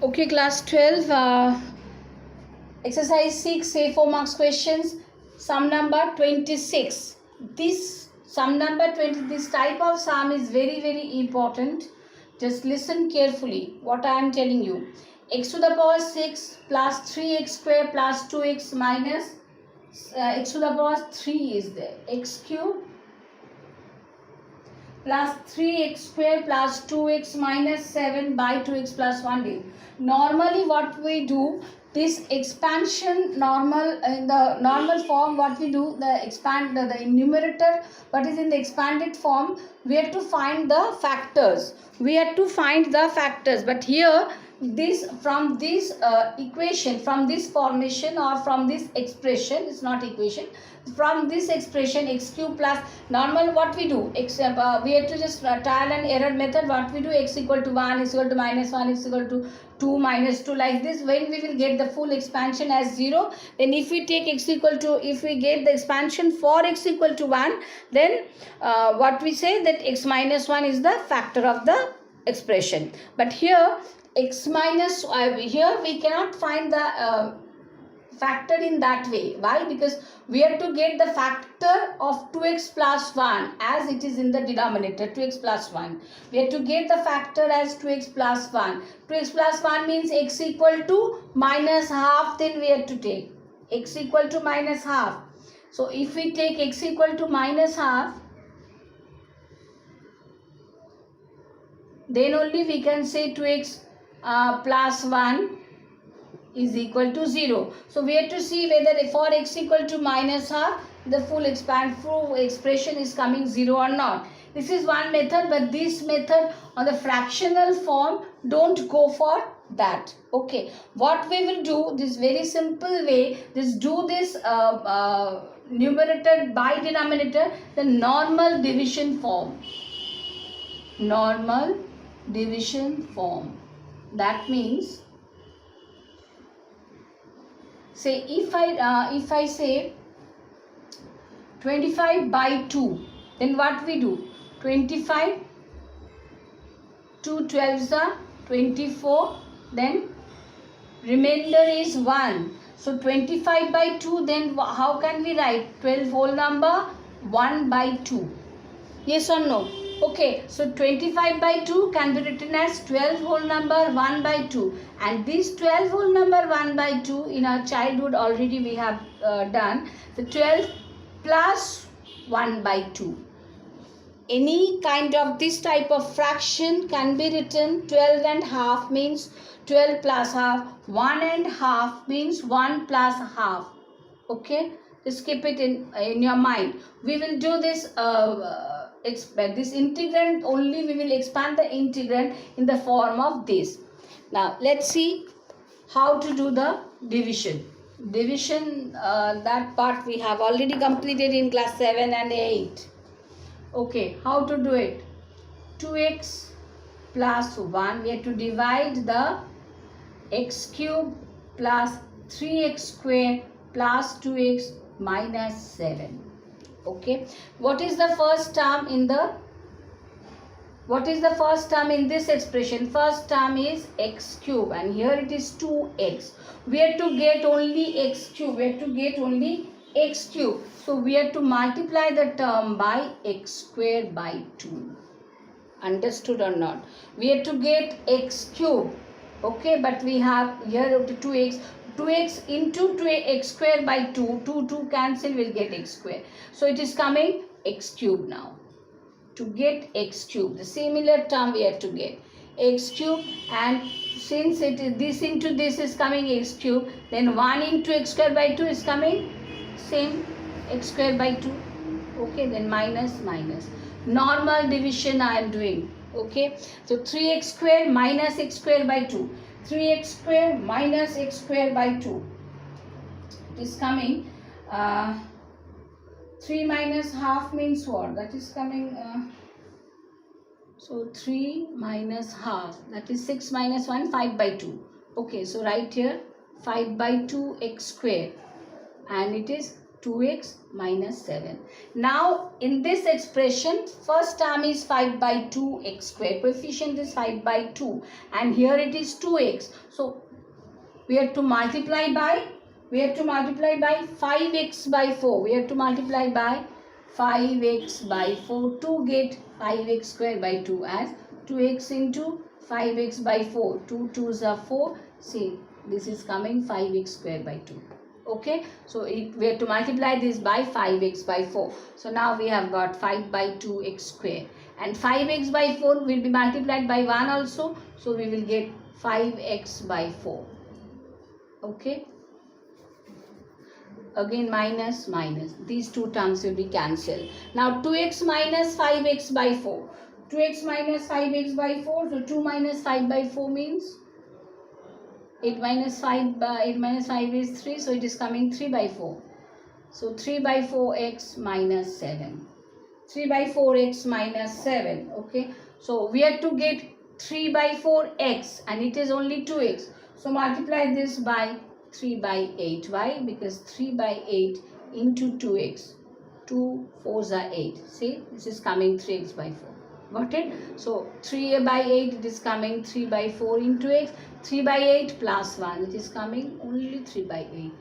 Okay, class 12, exercise 6, say 4 marks questions, sum number 26. This sum number 20, this type of sum is very, very important. Just listen carefully what I am telling you. X to the power 6 plus 3x square plus 2x minus x to the power 3 is there. X cube plus 3x square plus 2x minus 7 by 2x plus 1d. Normally what we do, this expansion normal, in the normal form what we do, the numerator what is in the expanded form, we have to find the factors. But here this from this equation, from this formation or from this expression, it's not equation, from this expression x cube plus normal what we do, we have to just trial and error method. What we do, x equal to 1 is equal to minus 1 is equal to 2 minus 2, like this. When we will get the full expansion as 0, then if we take x equal to, if we get the expansion for x equal to 1, then what we say that x minus 1 is the factor of the expression. But here x minus, here we cannot find the factor in that way. Why? Because we have to get the factor of 2x plus 1 as it is in the denominator, 2x plus 1. We have to get the factor as 2x plus 1. 2x plus 1 means x equal to minus half, then we have to take x equal to minus half. So if we take x equal to minus half, then only we can say 2x plus 1 is equal to 0. So we have to see whether for x equal to minus half, the full expression is coming 0 or not. This is one method, but this method on the fractional form, don't go for that. Okay, what we will do, this very simple way, just do this numerator by denominator, the normal division form. Normal division form. That means, say if I say 25 by 2, then what we do, 25, 2 12s are 24, then remainder is 1. So 25 by 2, then how can we write 12 whole number 1 by 2? Yes or no? Okay, so 25 by 2 can be written as 12 whole number 1 by 2, and this 12 whole number 1 by 2 in our childhood already we have done. So 12 plus 1 by 2. Any kind of this type of fraction can be written. 12 and half means 12 plus half, 1 and half means 1 plus half. Okay, just keep it in your mind. We will do this this integrand only, we will expand the integrand in the form of this. Now let's see how to do the division. That part we have already completed in class 7 and 8. Okay, how to do it? 2x plus 1, we have to divide the x cube plus 3x square plus 2x minus 7. Okay, what is the first term in this expression? First term is x cube, and here it is 2x. We have to get only x cube. So we have to multiply the term by x square by 2. Understood or not? We have to get x cube. Okay, but we have here 2x. 2x into 2x square by 2. 2 cancel, will get x square. So it is coming x cube now. To get x cube, the similar term we have to get x cube, and since it is this into this is coming x cube, then 1 into x square by 2 is coming same x square by 2. Okay, then minus. Normal division I am doing. Okay, so 3x square minus x square by 2. 3x square minus x square by 2. It is coming 3 minus half means what? That is coming, so 3 minus half, that is 6 minus 1, 5 by 2. Okay, so right here 5 by 2 x square, and it is 2x minus 7. Now in this expression, first term is 5 by 2 x square. Coefficient is 5 by 2 and here it is 2x. So we have to multiply by 5x by 4. We have to multiply by 5x by 4 to get 5x square by 2 as 2x into 5x by 4. 2 2s are 4. See, this is coming 5x square by 2. Okay, so we have to multiply this by 5x by 4. So now we have got 5 by 2x square. And 5x by 4 will be multiplied by 1 also. So we will get 5x by 4. Okay. Again minus minus. These two terms will be cancelled. Now 2x minus 5x by 4. 2x minus 5x by 4. So 2 minus 5 by 4 means 8 minus 5 is 3. So it is coming 3 by 4. So 3 by 4x minus 7. 3 by 4x minus 7. Okay. So we have to get 3 by 4x and it is only 2x. So multiply this by 3 by 8. Why? Because 3 by 8 into 2x. 2 4s are 8. See, this is coming 3x by 4. Got it? So 3 by 8 it is coming 3 by 4 into x. 3 by 8 plus 1 it is coming only 3 by 8.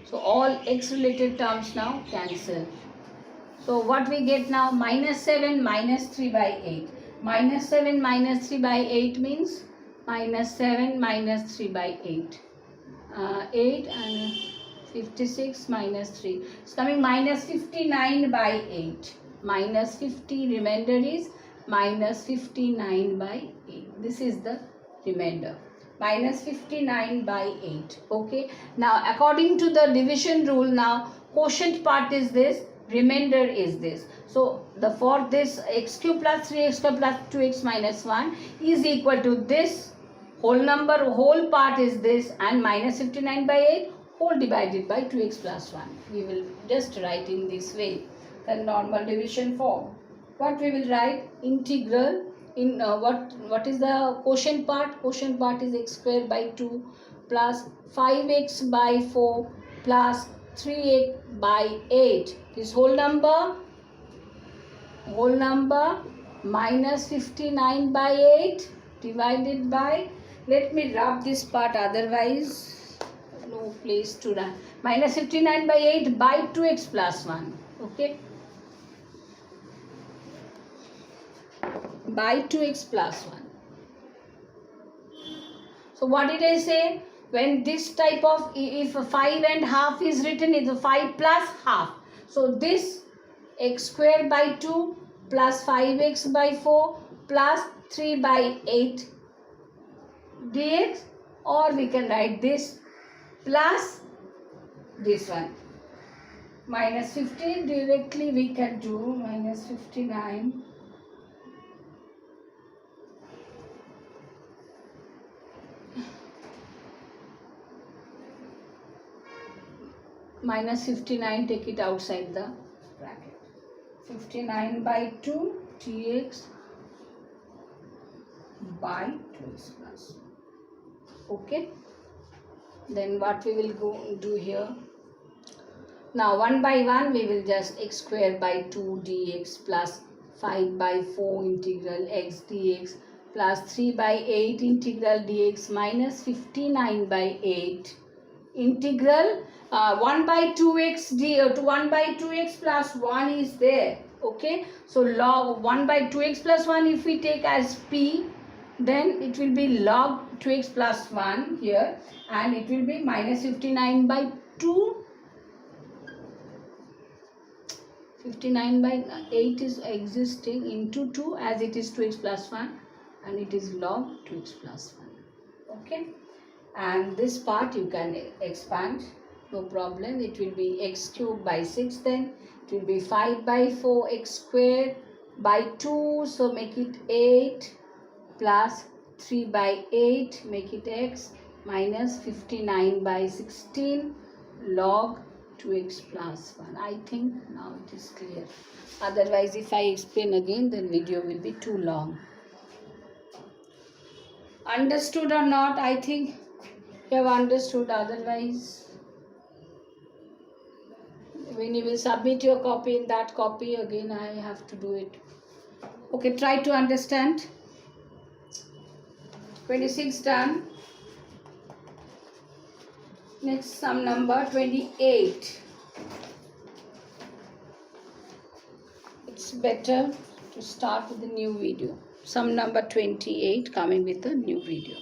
So all x related terms now cancel. So what we get now? Minus 7 minus 3 by 8. Minus 7 minus 3 by 8 means minus 7 minus 3 by 8. 8 and 56 minus 3. It's coming minus 59 by 8. Minus 50, remainder is minus 59 by 8. This is the remainder. Minus 59 by 8. Okay. Now according to the division rule, now quotient part is this, remainder is this. So for this x cube plus 3x square plus 2x minus 1 is equal to this whole number, whole part is this, and minus 59 by 8 whole divided by 2x plus 1. We will just write in this way, the normal division form. What we will write? Integral in what is the quotient part? Quotient part is x square by 2 plus 5x by 4 plus 3x by 8. This whole number minus 59 by 8 divided by, let me rub this part, otherwise no place to run. Minus 59 by 8 by 2x plus 1. Okay. By 2x plus 1. So what did I say? When this type of, if 5 and half is written, it's 5 plus half. So this x square by 2 plus 5x by 4 plus 3 by 8 dx, or we can write this plus this one. Minus 50 directly we can do, minus 59 minus 59, take it outside the bracket. 59 by 2 dx by 2x plus. Okay. Then what we will go do here? Now 1 by 1 we will just x square by 2 dx plus 5 by 4 integral x dx plus 3 by 8 integral dx minus 59 by 8 integral 1 by 2x to 1 by 2x plus 1 is there. Okay, so log 1 by 2x plus 1 if we take as p, then it will be log 2x plus 1 here, and it will be minus 59 by 2. 59 by 8 is existing into 2 as it is 2x plus 1, and it is log 2x plus 1. Okay, and this part you can expand, no problem. It will be x cube by 6, then it will be 5 by 4 x square by 2, so make it 8 plus 3 by 8, make it x, minus 59 by 16 log 2x plus 1. I think now it is clear. Otherwise, if I explain again, then video will be too long. Understood or not? I think you have understood. Otherwise, When you will submit your copy, in that copy again I have to do it. Okay, try to understand. 26 done. Next sum number 28. It's better to start with the new video. Sum number 28 coming with a new video.